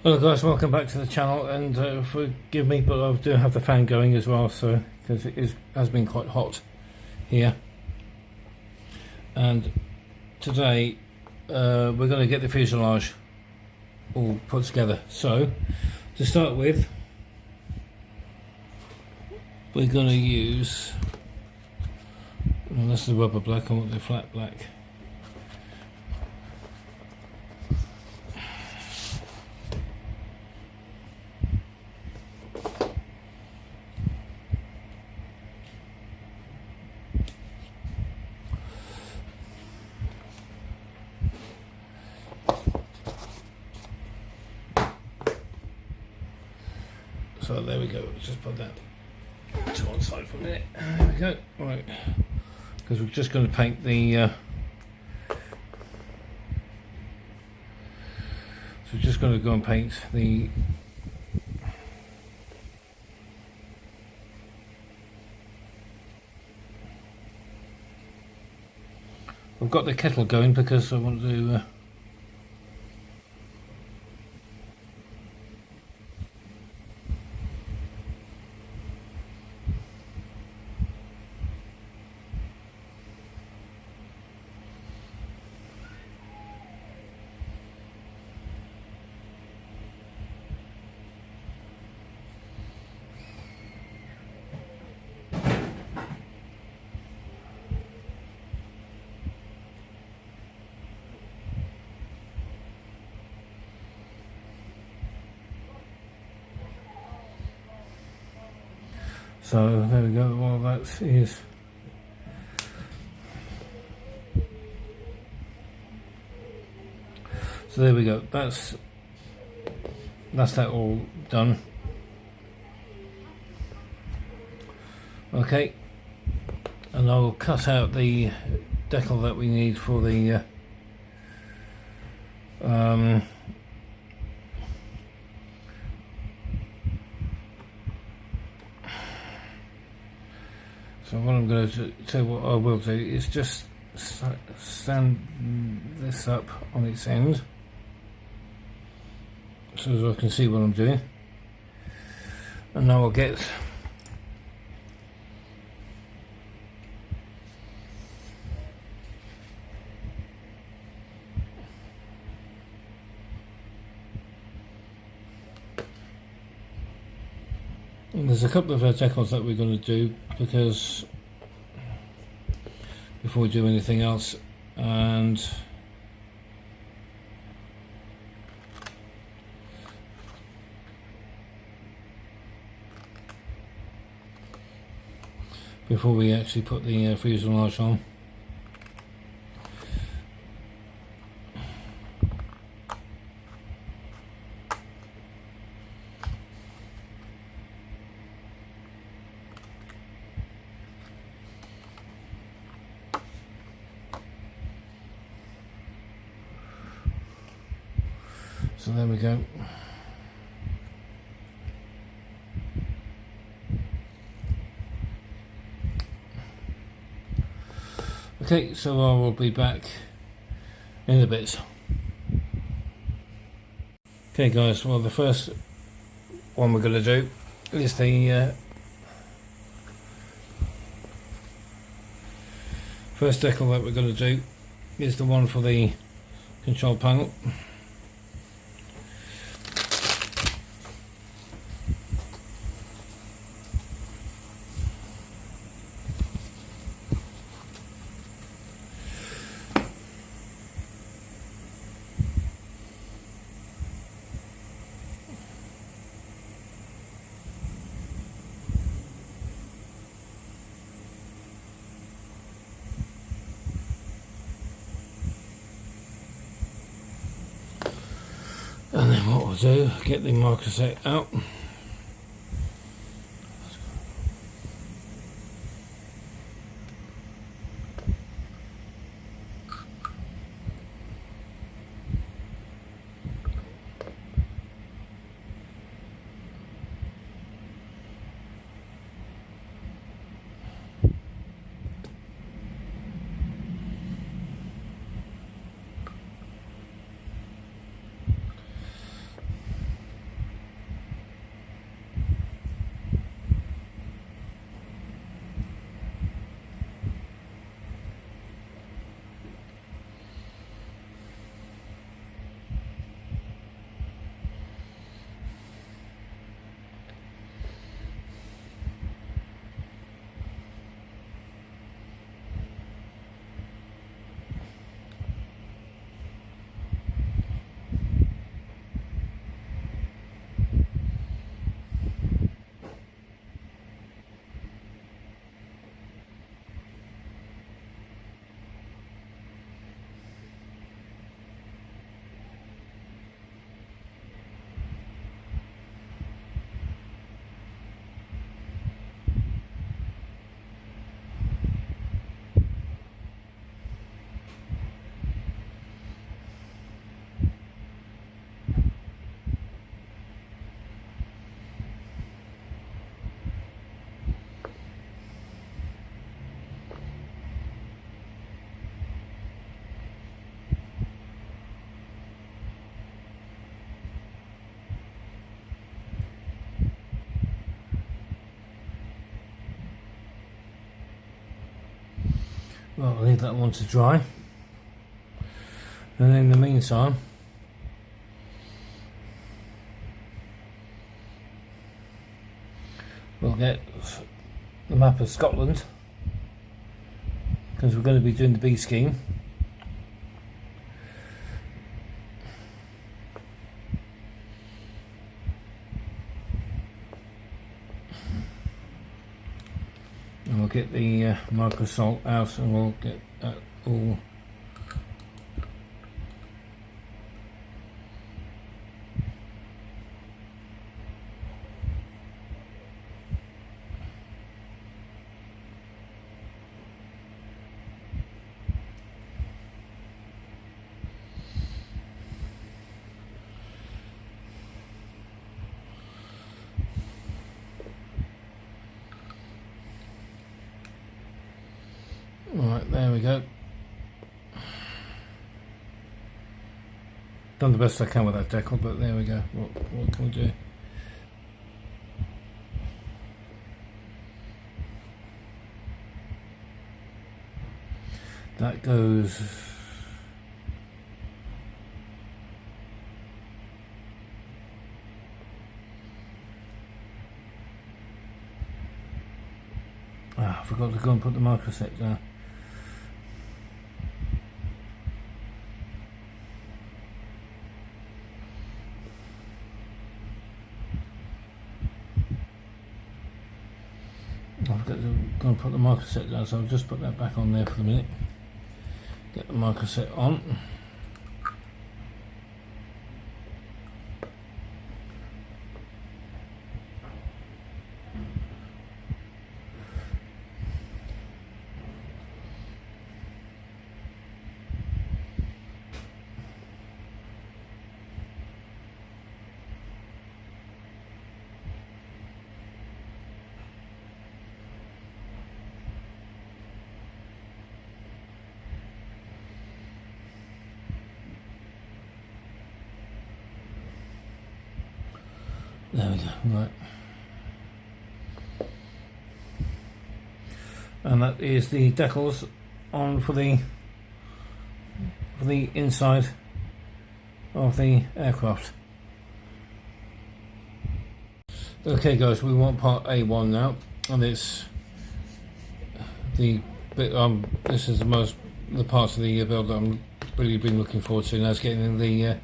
Hello guys, welcome back to the channel, and forgive me, but I do have the fan going as well, so because has been quite hot here. And today we're going to get the fuselage all put together. So to start with, we're going to use, well, that's the rubber black, I want the flat black. So there we go, let's just put that to one side for a minute. There we go, right, because we're just going to paint the so we're just going to go and paint the I've got the kettle going because I want to so there we go, well that is so there we go, that's that all done. Okay, and I'll cut out the decal that we need for the so what I'm going to do, what I will do is just stand this up on its end so as I can see what I'm doing, and now I'll get and there's a couple of decals that we're going to do because before we do anything else, and before we actually put the fuselage on. So there we go. Okay, so I will be back in a bit. Okay guys, well the first one we're going to do is the first decal that we're going to do is the one for the control panel. And then what we'll do, get the marker set out. Well, I'll leave that one to dry, and in the meantime we'll get the map of Scotland, because we're going to be doing the B scheme. And we'll get the microsalt out, and we'll get that all right. There we go. Done the best I can with that decal, but there we go. What can we do? That goes. Ah, I forgot to go and put the microset down. I forgot to go and put the microset down, so I'll just put that back on there for the minute. Get the microset on. There we go, right. And that is the decals on for the inside of the aircraft. Okay guys, we want part A1 now, and it's the bit this is the parts of the build that I'm really been looking forward to. Now it's getting the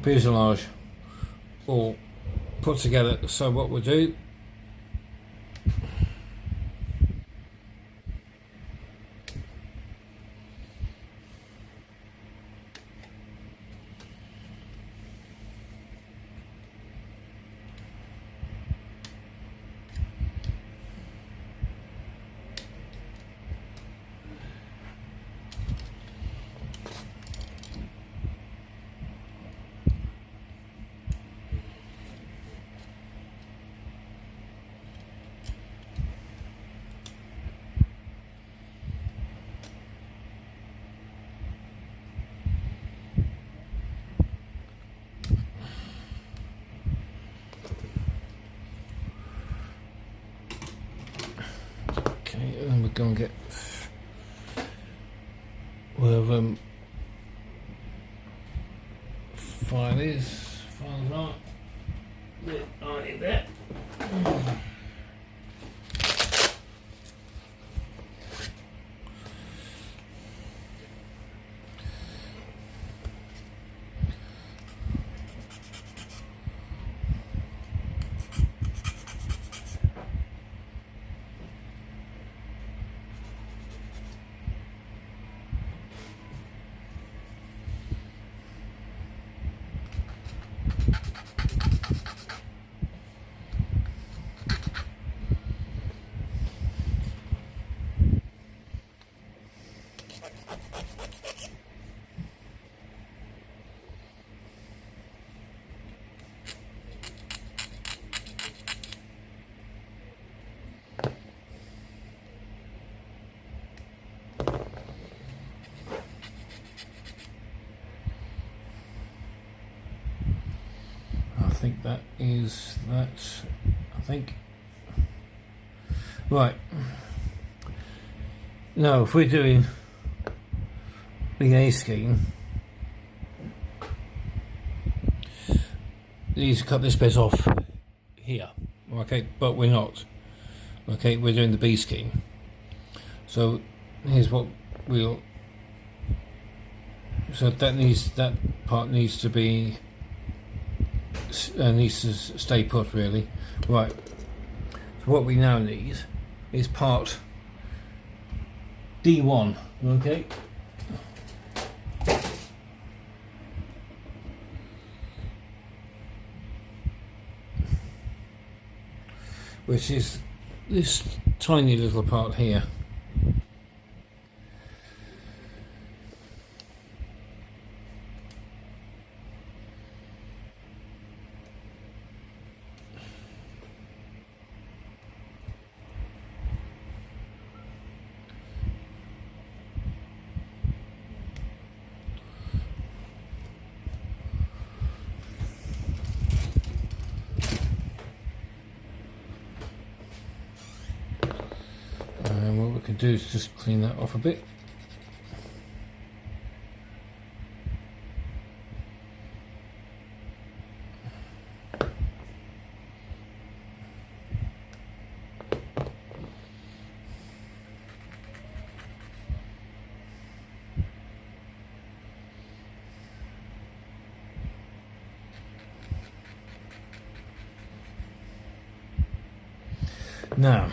fuselage all put together. So what we'll do, and then we'll go and get wherever file is. File's right. Right there. I think that is that. I think. Right. Now, if we're doing the A scheme, you need to cut this bit off here, okay, but we're not. Okay, we're doing the B scheme. So here's what we'll. So that part needs to be needs to stay put, really. Right. So what we now need is part D1. Okay. Which is this tiny little part here. And what we can do is just clean that off a bit. Now,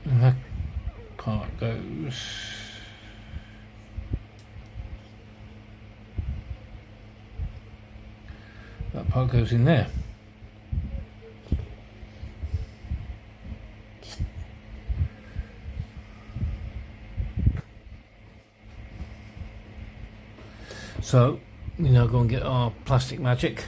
that part goes. That part goes in there. So we now go and get our plastic magic.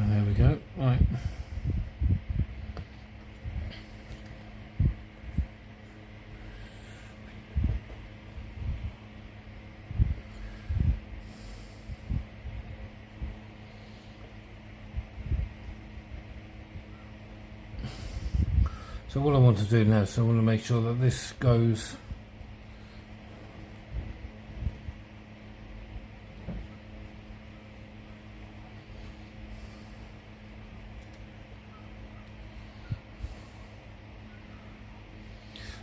There we go, right. So what I want to do now is I want to make sure that this goes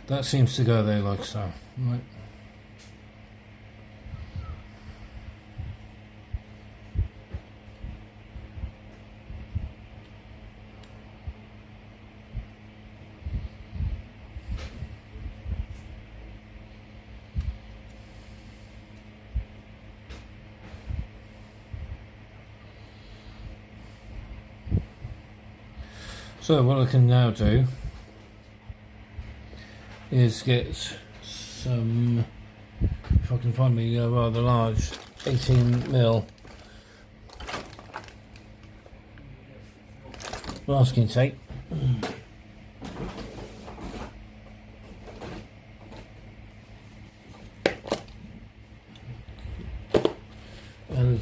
that seems to go there like so, right. So what I can now do is get some, if I can find me a rather large 18mm masking tape. And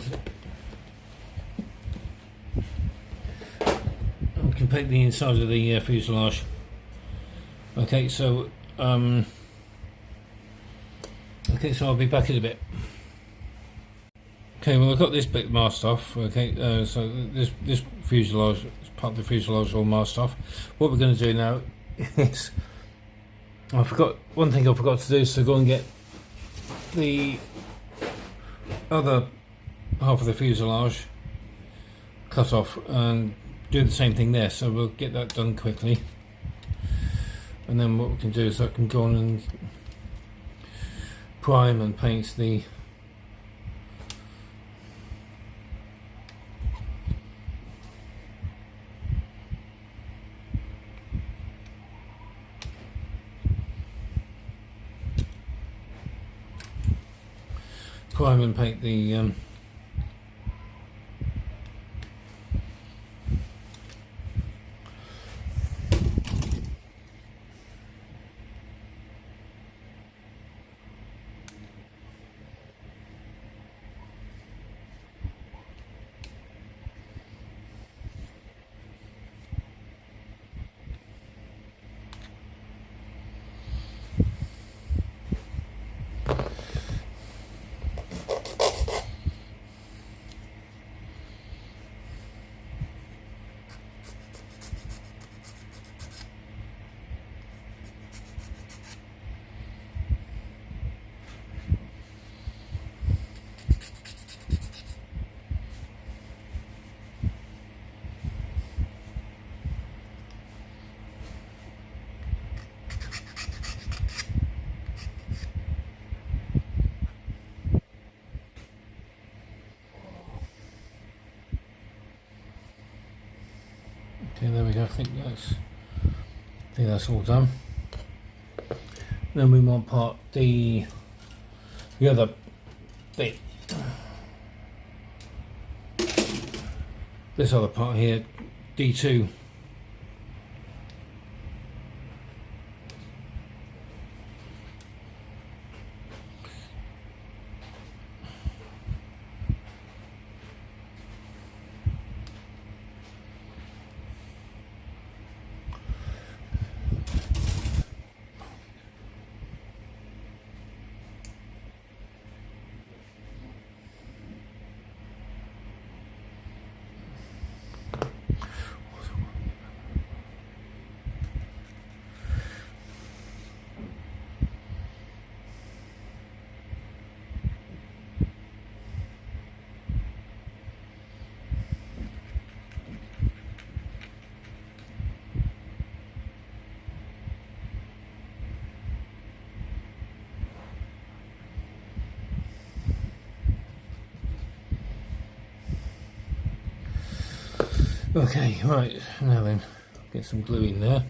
I can paint the inside of the fuselage. Okay, so so I'll be back in a bit. Okay, well I've got this bit masked off. Okay, so this fuselage, part of the fuselage all masked off. What we're going to do now is, one thing I forgot to do is to go and get the other half of the fuselage cut off and do the same thing there. So we'll get that done quickly. And then what we can do is I can go on and prime and paint the okay, there we go. I think that's all done. Then we want part D, the other bit, this other part here, D2. Okay, right, now then, get some glue in there.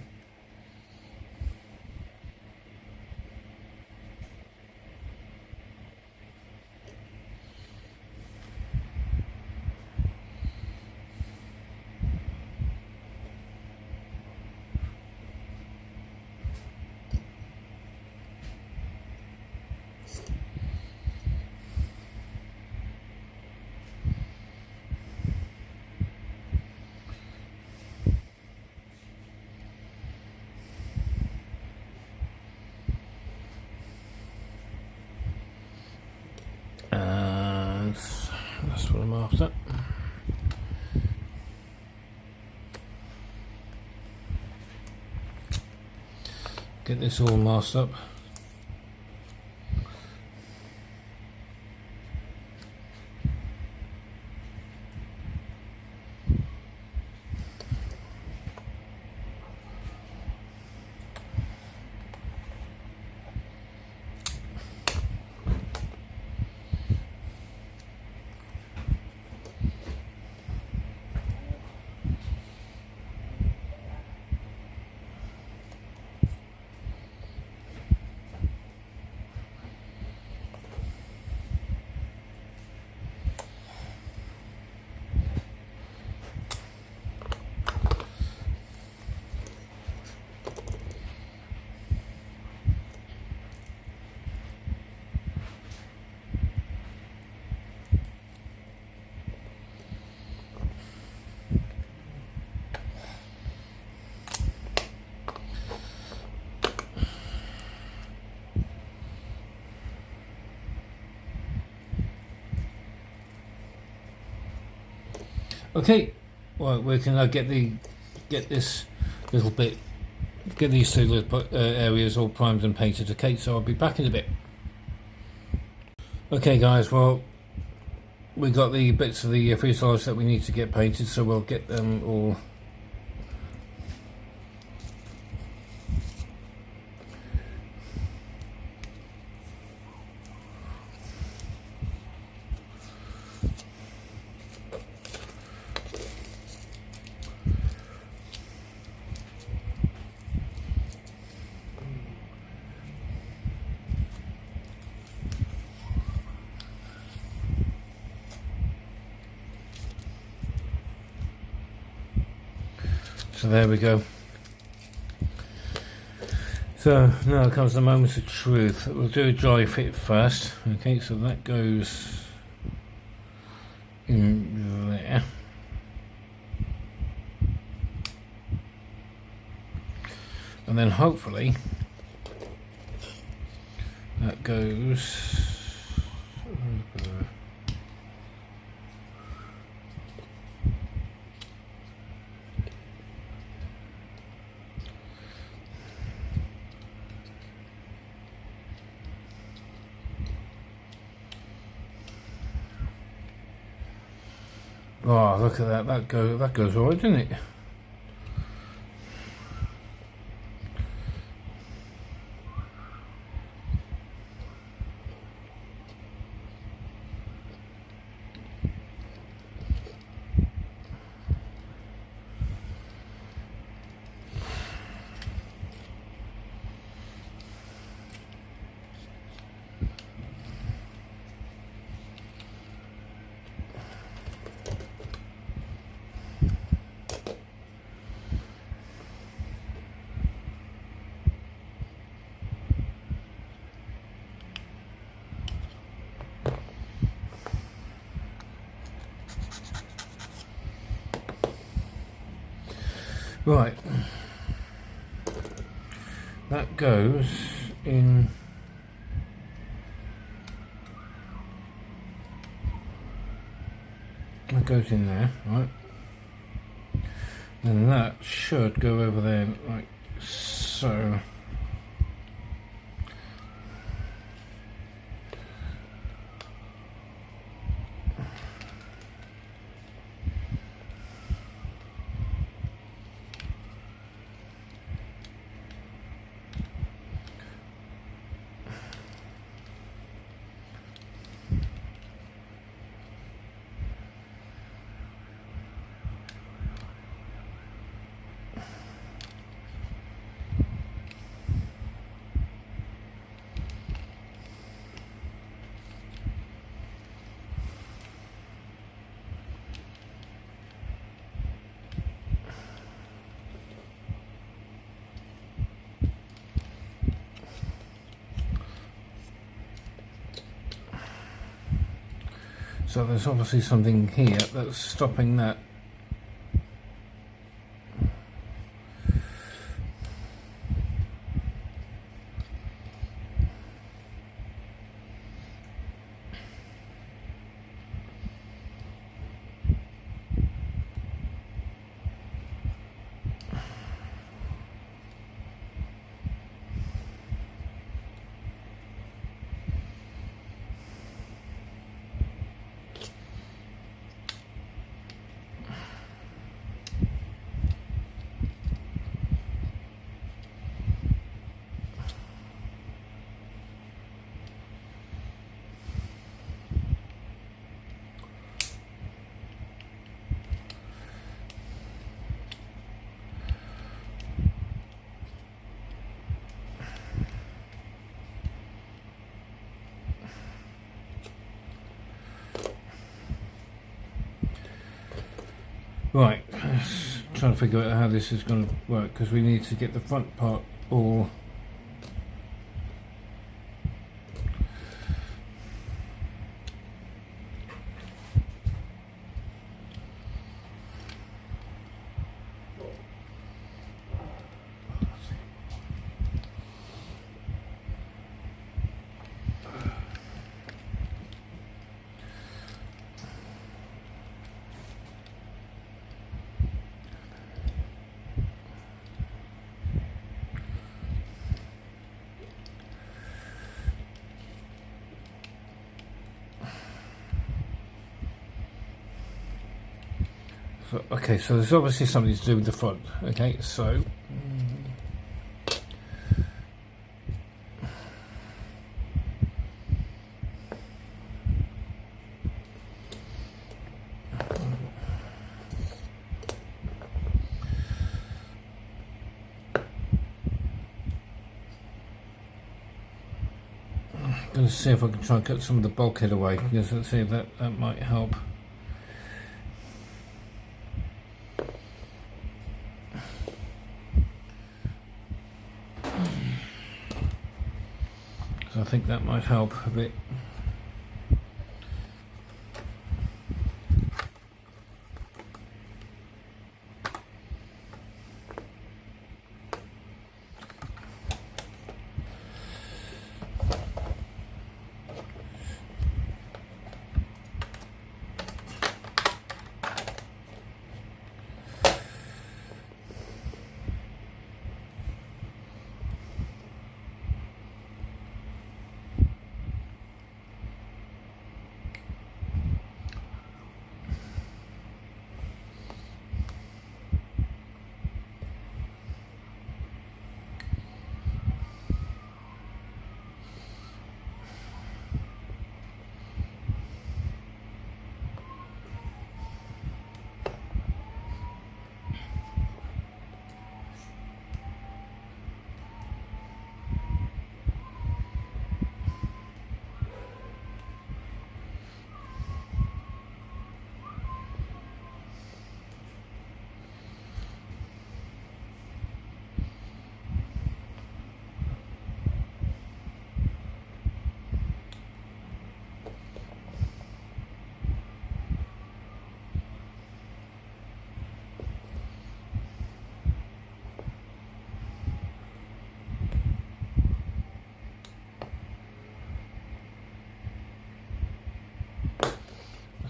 That's what I'm after. Get this all masked up. Okay, well, where can I get this little bit, get these two little areas all primed and painted? Okay, so I'll be back in a bit. Okay guys, well, we got the bits of the fuselage that we need to get painted, so we'll get them all So there we go. So now comes the moment of truth. We'll do a dry fit first. Okay, so that goes in there. And then hopefully that goes oh, look at that, that goes all right, doesn't it? Right, that goes in there, right, and that should go over there like so. So there's obviously something here that's stopping that. Right, let's try to figure out how this is going to work, because we need to get the front part all so, okay, so there's obviously something to do with the front. Okay, so I'm going to see if I can try and cut some of the bulkhead away, because let's see if that might help. So I think that might help a bit.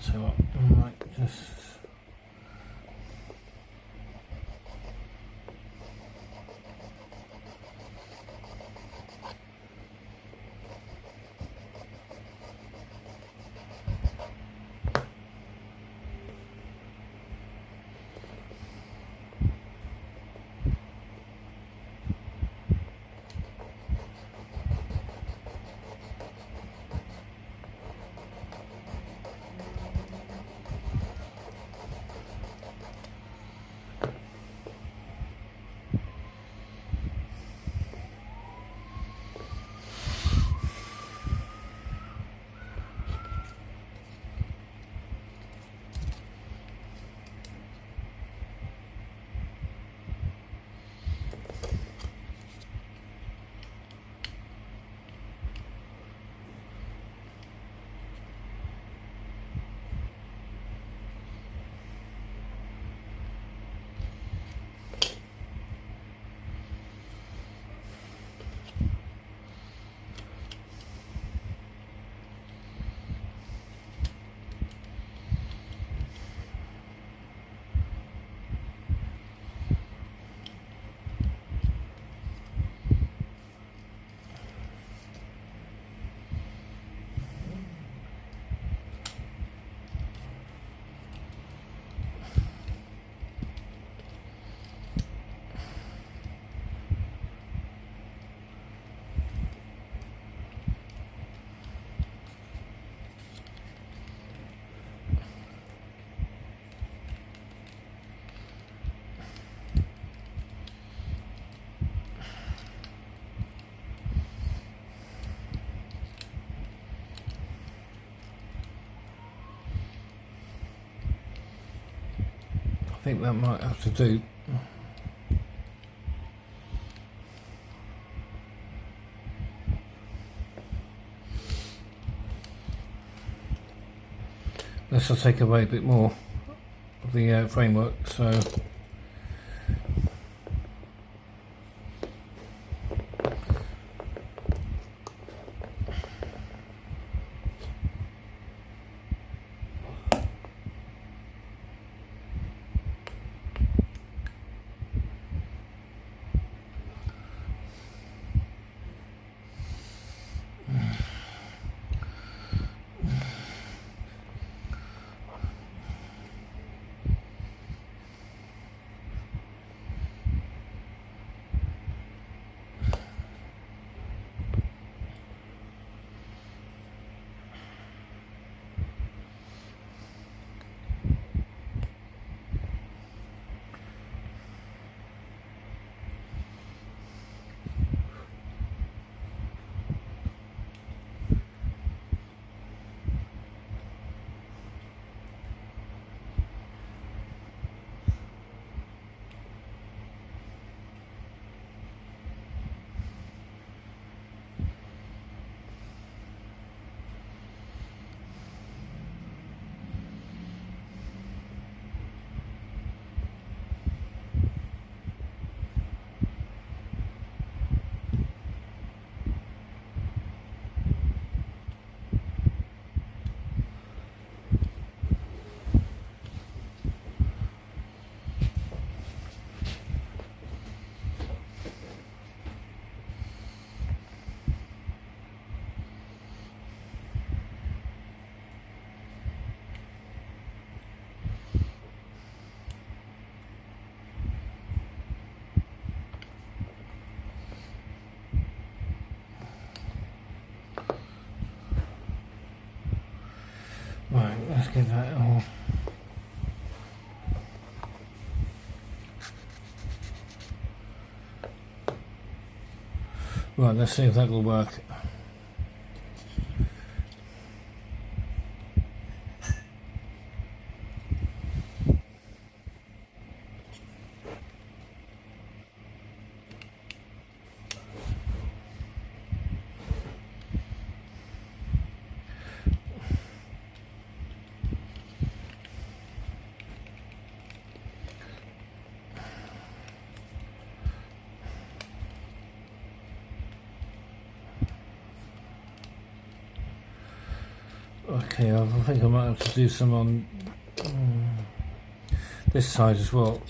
So I might just I think that might have to do. This will take away a bit more of the framework, so let's get that all. Right, let's see if that will work. Okay, I think I might have to do some on this side as well.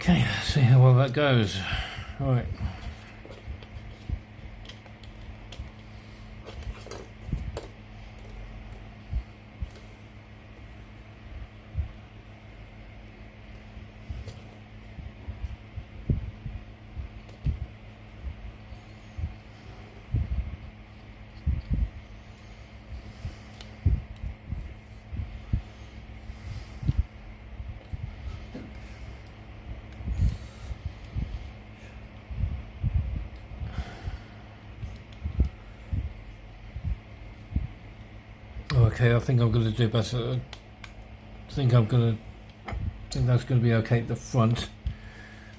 Okay, let's see how well that goes. All right. Okay, I think I'm going to do better. I think that's going to be okay at the front.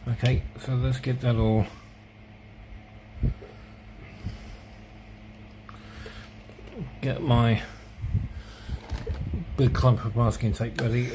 Okay, so let's get that all. Get my big clump of masking tape ready.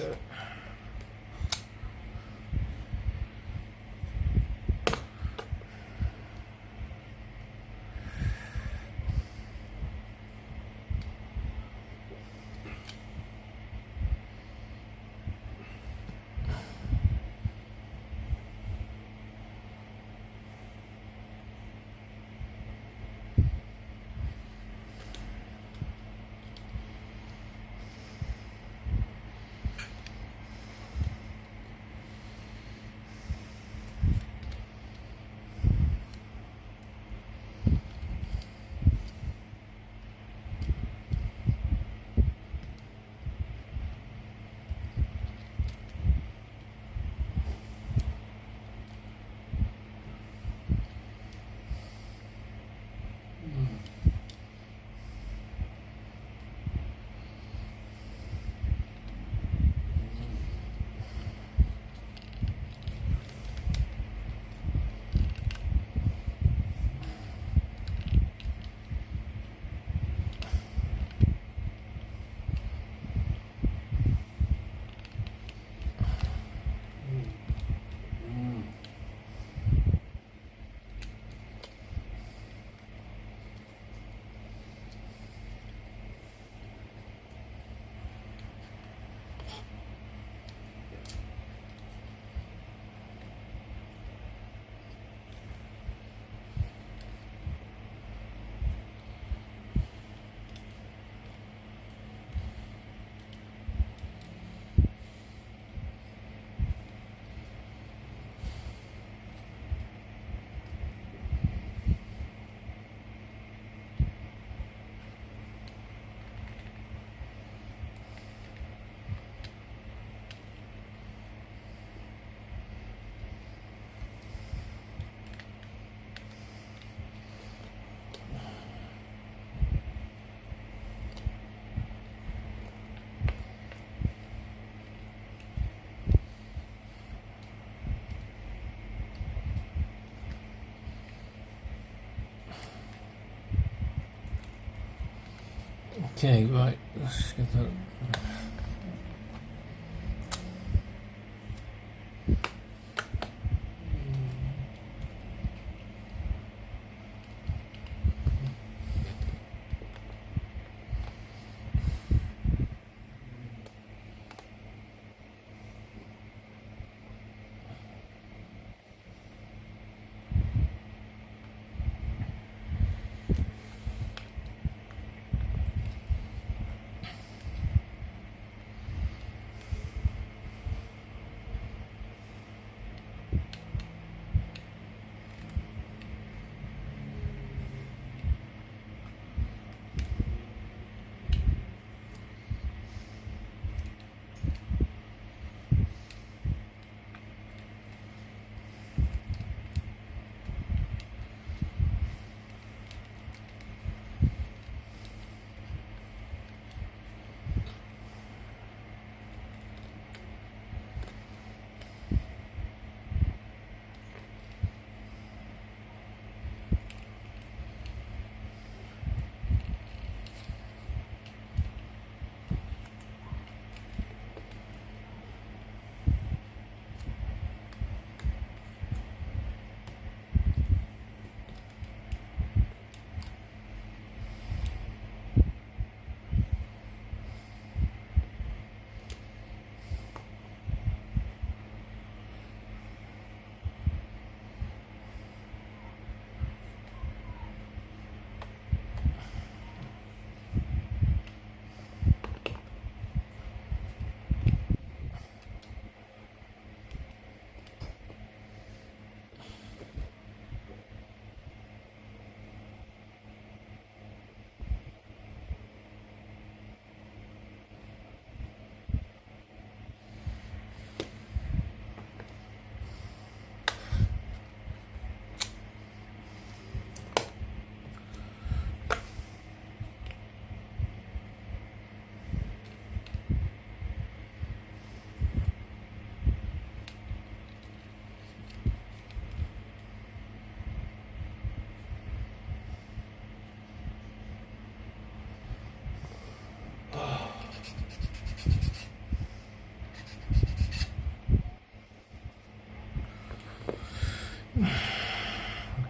Okay, right. Let's get that.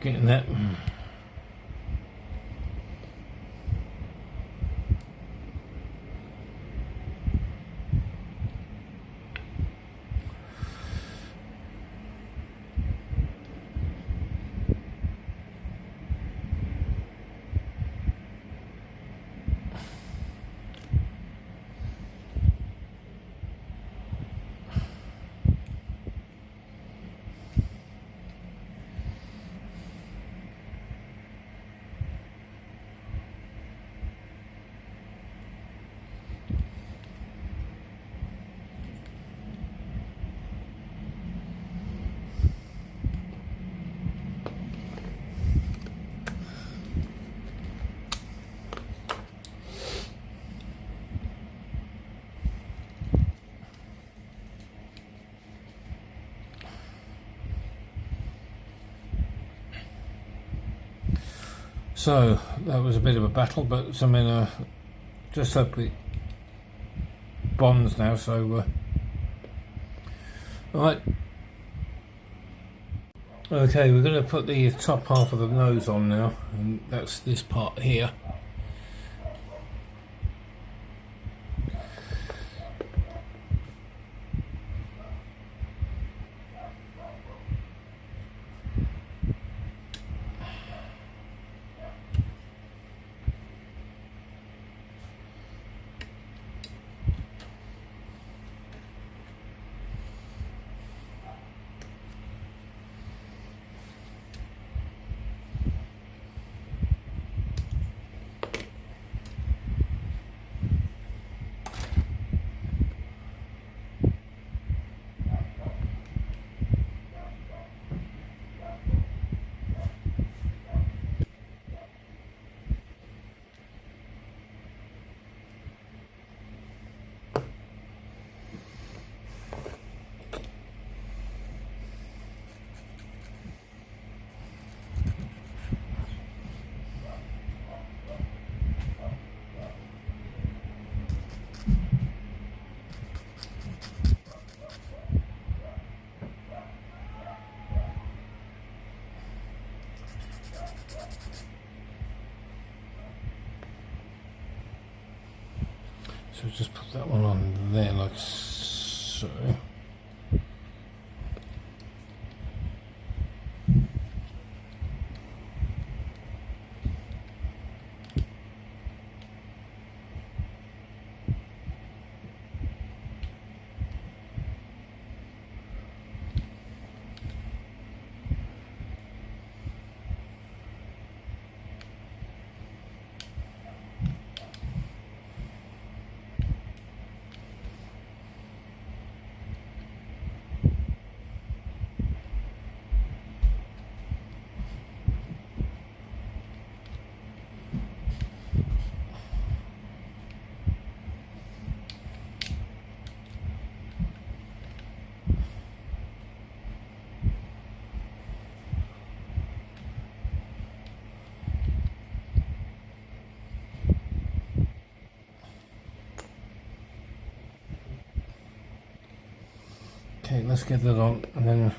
Getting that. So that was a bit of a battle, but I mean, just hope it bonds now. So, all right. Okay, we're going to put the top half of the nose on now, and that's this part here. So just put that one on there like so. Okay, let's get that on and then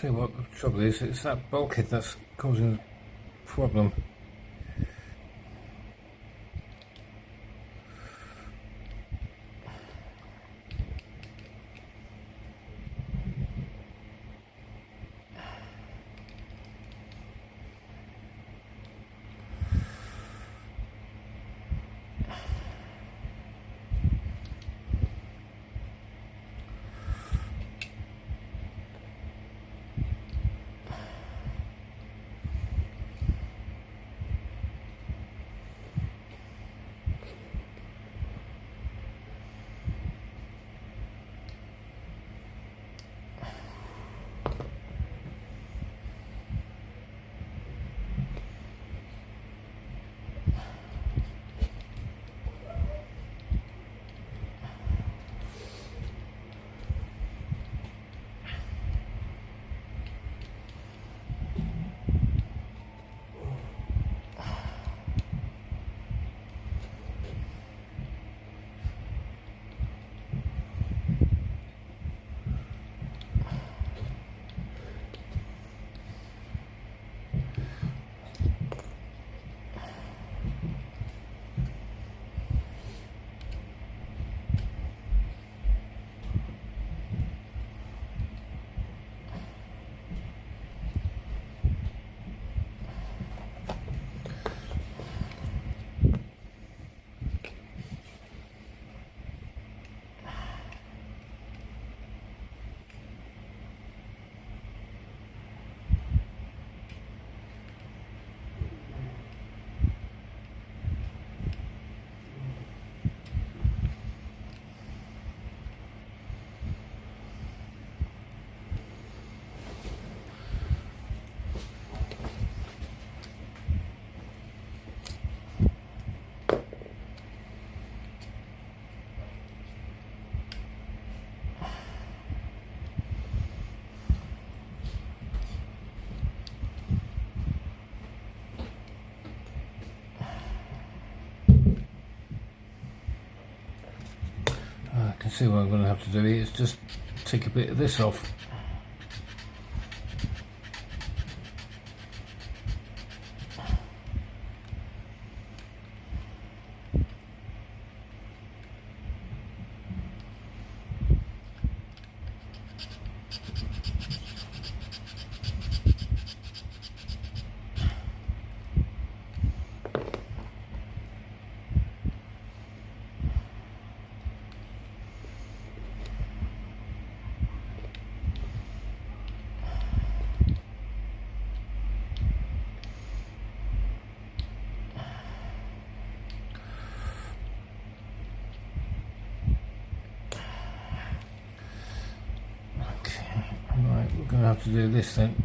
see what the trouble is. It's that bulkhead that's causing the problem. I can see what I'm going to have to do here is just take a bit of this off. gonna have to do this then.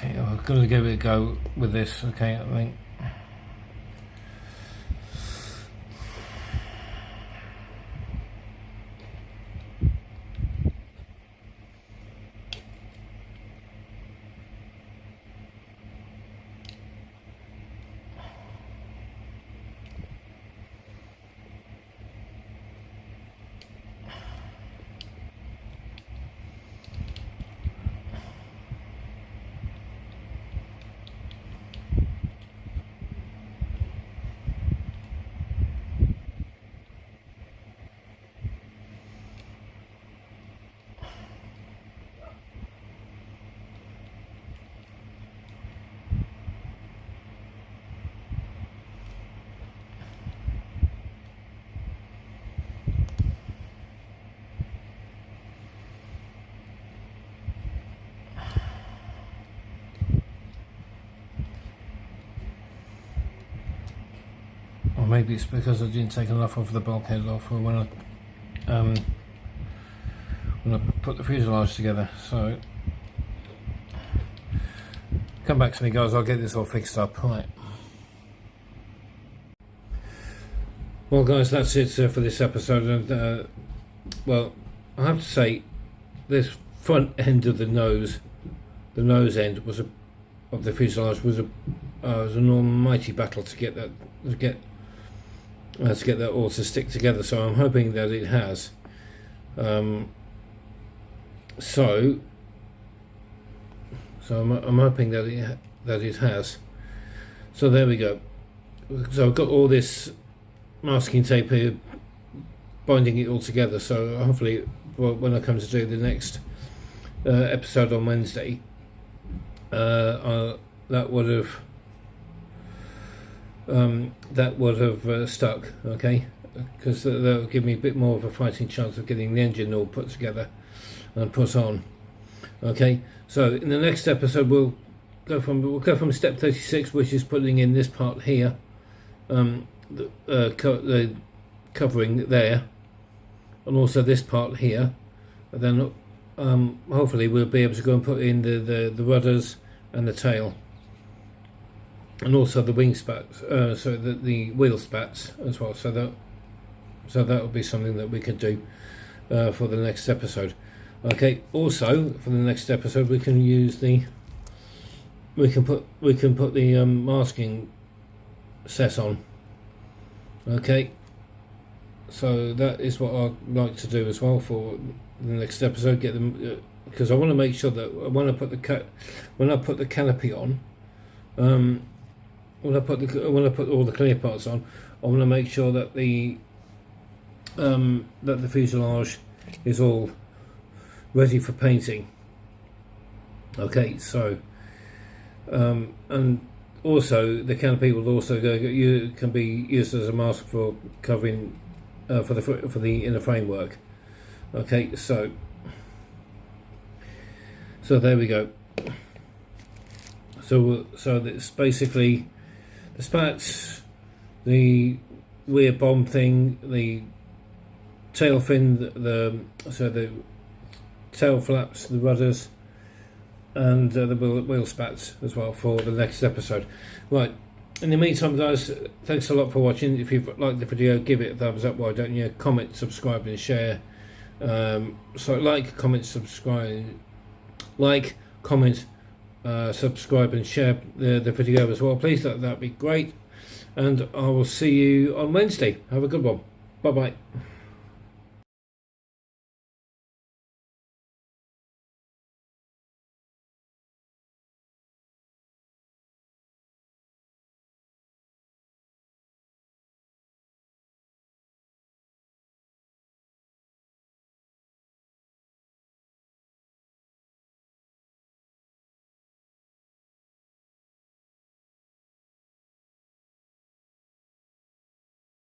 Okay, I've got to give it a go with this. Okay, I think. Or maybe it's because I didn't take enough of the bulkhead off when I put the fuselage together. So come back to me, guys. I'll get this all fixed up. Right. Well, guys, that's it for this episode. And well, I have to say, this front end of the nose end of the fuselage was an almighty battle to get that all to stick together. So I'm hoping that it has. So I'm hoping that it has. So there we go. So I've got all this masking tape here, binding it all together. So hopefully, when I come to do the next episode on Wednesday, that would have stuck, okay, because that will give me a bit more of a fighting chance of getting the engine all put together and put on. Okay, so in the next episode we'll go from step 36, which is putting in this part here, the covering there, and also this part here, and then hopefully we'll be able to go and put in the rudders and the tail, and also the wing spats, so the wheel spats as well. So that will be something that we can do for the next episode. Okay. Also, for the next episode, we can put the masking set on. Okay. So that is what I'd like to do as well for the next episode. Get them, because I want to make sure that when I put the canopy on, when I put all the clear parts on, I want to make sure that the fuselage is all ready for painting. Okay, so and also the canopy will also can be used as a mask for covering for the inner framework. Okay, so there we go. So it's basically the spats, the rear bomb thing, the tail fin, the tail flaps, the rudders, and the wheel spats as well for the next episode. Right. In the meantime, guys, thanks a lot for watching. If you've liked the video, give it a thumbs up. Why don't you? Comment, subscribe, and share. So like, comment, subscribe, subscribe, and share the video as well. Please, that'd be great. And I will see you on Wednesday. Have a good one. Bye bye.